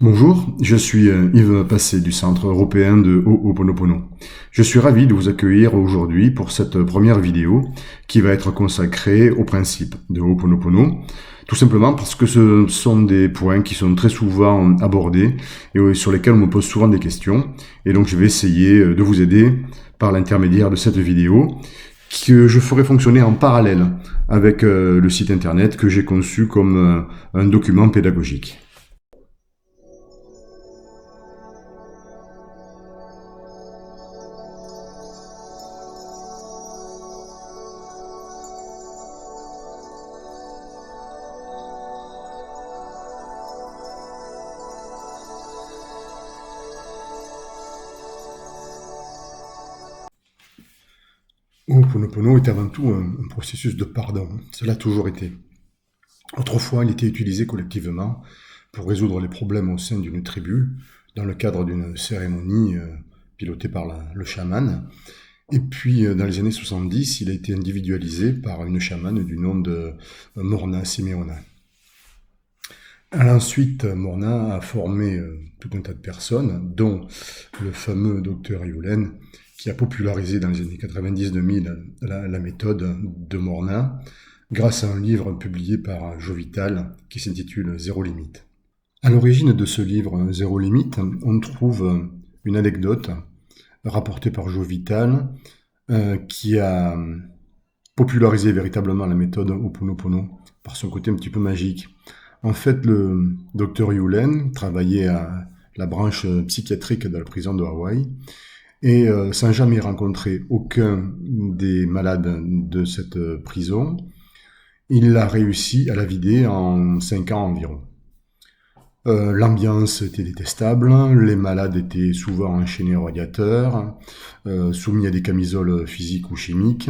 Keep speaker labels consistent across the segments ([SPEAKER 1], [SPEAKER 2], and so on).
[SPEAKER 1] Bonjour, je suis Yves Passé du Centre européen de Ho'oponopono. Je suis ravi de vous accueillir aujourd'hui pour cette première vidéo qui va être consacrée aux principes de Ho'oponopono, tout simplement parce que ce sont des points qui sont très souvent abordés et sur lesquels on me pose souvent des questions. Et donc je vais essayer de vous aider par l'intermédiaire de cette vidéo que je ferai fonctionner en parallèle avec le site internet que j'ai conçu comme un document pédagogique. Ho'oponopono est avant tout un processus de pardon. Cela a toujours été. Autrefois, il était utilisé collectivement pour résoudre les problèmes au sein d'une tribu, dans le cadre d'une cérémonie pilotée par le chaman. Et puis, dans les années 70, il a été individualisé par une chamane du nom de Morna Simeona. Ensuite, Morna a formé tout un tas de personnes, dont le fameux docteur Yulen, qui a popularisé dans les années 90-2000 la méthode de Morna, grâce à un livre publié par Jovital qui s'intitule Zéro limite. À l'origine de ce livre Zéro limite, on trouve une anecdote rapportée par Jovital qui a popularisé véritablement la méthode Ho'oponopono par son côté un petit peu magique. En fait, le docteur Yulen travaillait à la branche psychiatrique de la prison de Hawaï et sans jamais rencontrer aucun des malades de cette prison, il a réussi à la vider en 5 ans environ. L'ambiance était détestable, les malades étaient souvent enchaînés au radiateur, soumis à des camisoles physiques ou chimiques,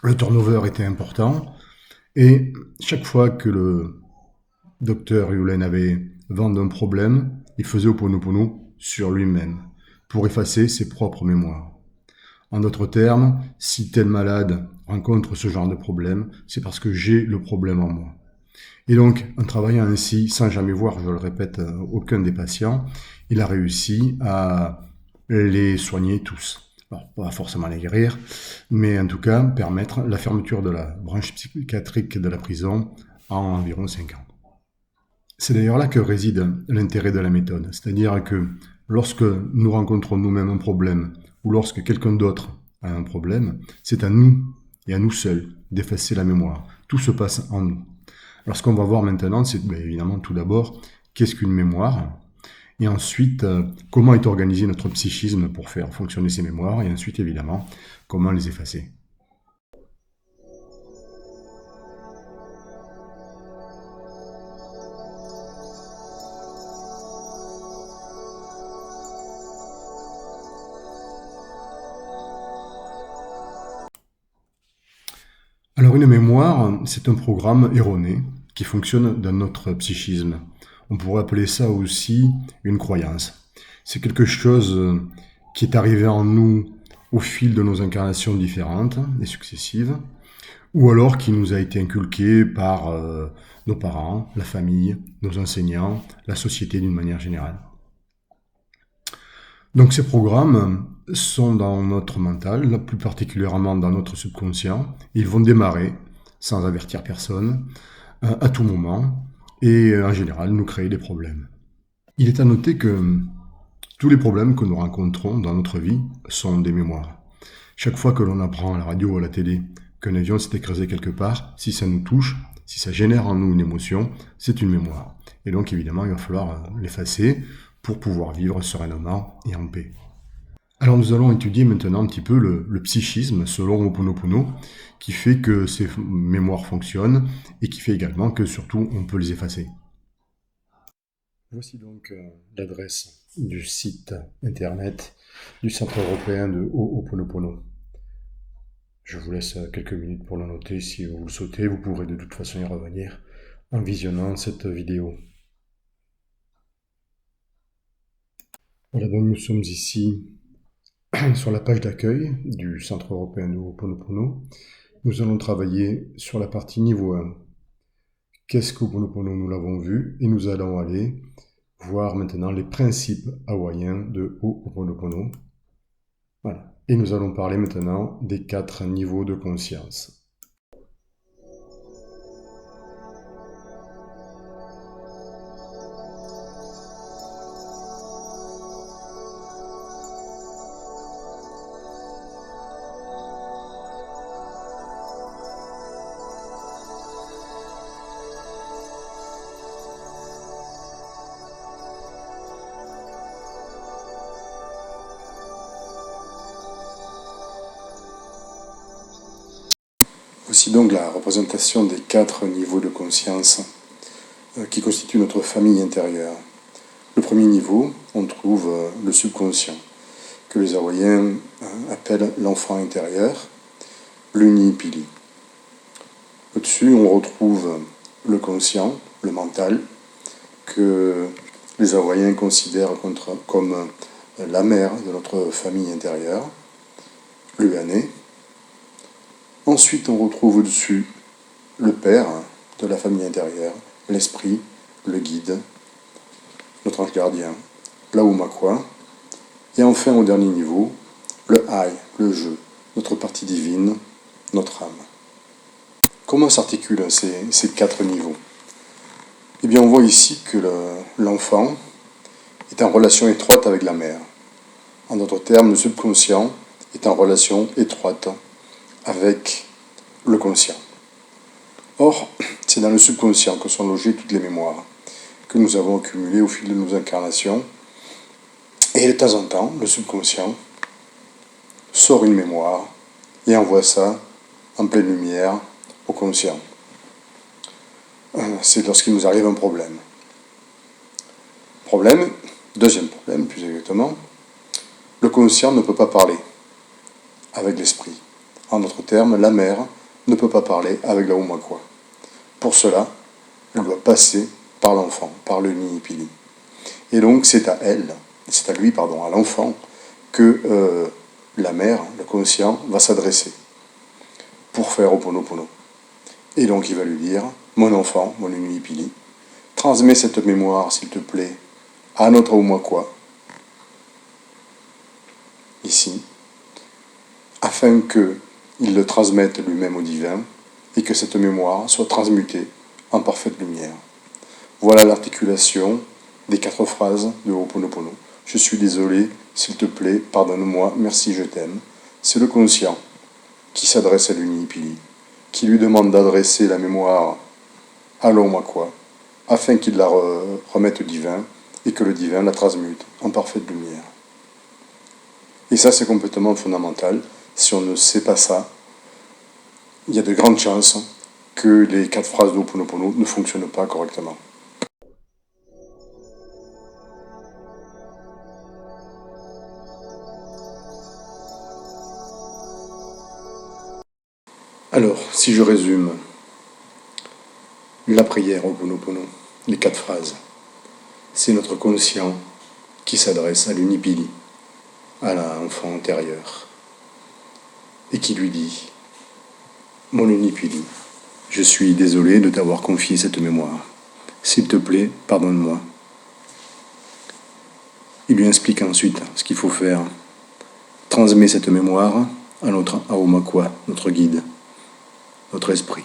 [SPEAKER 1] le turnover était important, et chaque fois que le docteur Yulen avait vent d'un problème, il faisait Ho'oponopono sur lui-même, pour effacer ses propres mémoires. En d'autres termes, si tel malade rencontre ce genre de problème, c'est parce que j'ai le problème en moi. Et donc, en travaillant ainsi, sans jamais voir, je le répète, aucun des patients, il a réussi à les soigner tous. Alors, pas forcément les guérir, mais en tout cas permettre la fermeture de la branche psychiatrique de la prison en environ 5 ans. C'est d'ailleurs là que réside l'intérêt de la méthode, c'est-à-dire que lorsque nous rencontrons nous-mêmes un problème, ou lorsque quelqu'un d'autre a un problème, c'est à nous, et à nous seuls, d'effacer la mémoire. Tout se passe en nous. Alors ce qu'on va voir maintenant, c'est évidemment tout d'abord, qu'est-ce qu'une mémoire? Et ensuite, comment est organisé notre psychisme pour faire fonctionner ces mémoires? Et ensuite, évidemment, comment les effacer? Alors une mémoire, c'est un programme erroné qui fonctionne dans notre psychisme. On pourrait appeler ça aussi une croyance. C'est quelque chose qui est arrivé en nous au fil de nos incarnations différentes et successives, ou alors qui nous a été inculqué par nos parents, la famille, nos enseignants, la société d'une manière générale. Donc ces programmes sont dans notre mental, plus particulièrement dans notre subconscient. Ils vont démarrer, sans avertir personne, à tout moment, et en général nous créer des problèmes. Il est à noter que tous les problèmes que nous rencontrons dans notre vie sont des mémoires. Chaque fois que l'on apprend à la radio ou à la télé qu'un avion s'est écrasé quelque part, si ça nous touche, si ça génère en nous une émotion, c'est une mémoire. Et donc évidemment, il va falloir l'effacer pour pouvoir vivre sereinement et en paix. Alors nous allons étudier maintenant un petit peu le psychisme selon Ho'oponopono, qui fait que ces mémoires fonctionnent et qui fait également que surtout on peut les effacer. Voici donc l'adresse du site internet du Centre européen de Ho'oponopono. Je vous laisse quelques minutes pour le noter si vous le souhaitez. Vous pourrez de toute façon y revenir en visionnant cette vidéo. Voilà, donc nous sommes ici sur la page d'accueil du Centre européen de Ho'oponopono. Nous allons travailler sur la partie niveau 1. Qu'est-ce qu'Ho'oponopono? Nous l'avons vu et nous allons aller voir maintenant les principes hawaïens de Ho'oponopono. Voilà. Et nous allons parler maintenant des 4 niveaux de conscience. Voici donc la représentation des 4 niveaux de conscience qui constituent notre famille intérieure. Le premier niveau, on trouve le subconscient, que les Hawaïens appellent l'enfant intérieur, l'Uni-Pili. Au-dessus, on retrouve le conscient, le mental, que les Hawaïens considèrent comme la mère de notre famille intérieure, l'Uane. Ensuite, on retrouve au-dessus le père de la famille intérieure, l'esprit, le guide, notre ange gardien, l'Aumakua. Et enfin, au dernier niveau, le I, le je, notre partie divine, notre âme. Comment s'articulent ces 4 niveaux? Eh bien, on voit ici que l'enfant est en relation étroite avec la mère. En d'autres termes, le subconscient est en relation étroite avec le conscient. Or, c'est dans le subconscient que sont logées toutes les mémoires que nous avons accumulées au fil de nos incarnations. Et de temps en temps, le subconscient sort une mémoire et envoie ça en pleine lumière au conscient. C'est lorsqu'il nous arrive un problème. Deuxième problème plus exactement, le conscient ne peut pas parler avec l'esprit. En d'autres termes, la mère ne peut pas parler avec la Umakua. Pour cela, elle doit passer par l'enfant, par le Niipili. Et donc c'est à l'enfant, que la mère, le conscient, va s'adresser pour faire Ho'oponopono. Et donc il va lui dire, mon enfant, mon Niipili, transmets cette mémoire, s'il te plaît, à notre Umakua, ici, afin qu'il le transmette lui-même au divin et que cette mémoire soit transmutée en parfaite lumière. Voilà l'articulation des 4 phrases de Ho'oponopono. Je suis désolé, s'il te plaît, pardonne-moi, merci, je t'aime. C'est le conscient qui s'adresse à l'Uni-Pili, qui lui demande d'adresser la mémoire à l'Aumakua, afin qu'il la remette au divin et que le divin la transmute en parfaite lumière. Et ça, c'est complètement fondamental. Si on ne sait pas ça, il y a de grandes chances que les 4 phrases de Ho'oponopono ne fonctionnent pas correctement. Alors, si je résume la prière Ho'oponopono, les 4 phrases, c'est notre conscient qui s'adresse à l'Uni-Pili, à l'enfant intérieur, et qui lui dit « Mon Uni-Pili, je suis désolé de t'avoir confié cette mémoire. S'il te plaît, pardonne-moi. » Il lui explique ensuite ce qu'il faut faire. Transmets cette mémoire à notre Aumakua, notre guide, notre esprit,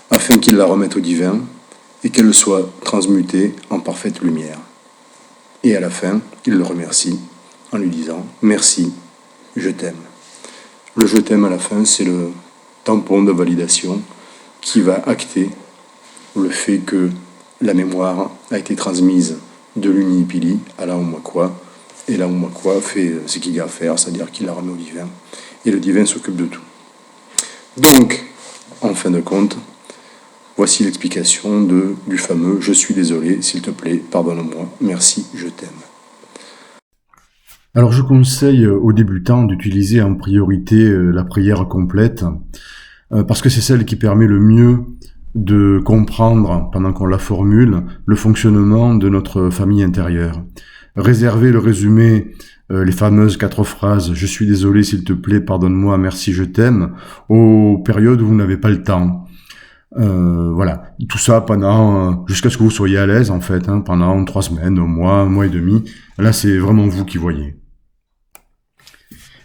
[SPEAKER 1] afin qu'il la remette au divin et qu'elle soit transmutée en parfaite lumière. Et à la fin, il le remercie en lui disant « Merci, je t'aime ». Le « je t'aime » à la fin, c'est le tampon de validation qui va acter le fait que la mémoire a été transmise de l'Uni-Pili à la Aumakua, et la Aumakua fait ce qu'il y a à faire, c'est-à-dire qu'il la remet au divin, et le divin s'occupe de tout. Donc, en fin de compte, voici l'explication du fameux « Je suis désolé, s'il te plaît, pardonne-moi, merci, je t'aime ». Alors je conseille aux débutants d'utiliser en priorité la prière complète, parce que c'est celle qui permet le mieux de comprendre, pendant qu'on la formule, le fonctionnement de notre famille intérieure. Réservez le résumé, les fameuses 4 phrases « Je suis désolé, s'il te plaît, pardonne-moi, merci, je t'aime » aux périodes où vous n'avez pas le temps. Voilà, tout ça pendant jusqu'à ce que vous soyez à l'aise en fait, hein, pendant 3 semaines, un mois et demi. Là, c'est vraiment vous qui voyez.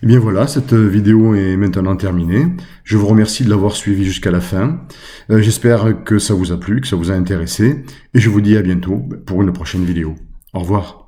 [SPEAKER 1] Et bien voilà, cette vidéo est maintenant terminée. Je vous remercie de l'avoir suivi jusqu'à la fin. J'espère que ça vous a plu, que ça vous a intéressé, et je vous dis à bientôt pour une prochaine vidéo. Au revoir.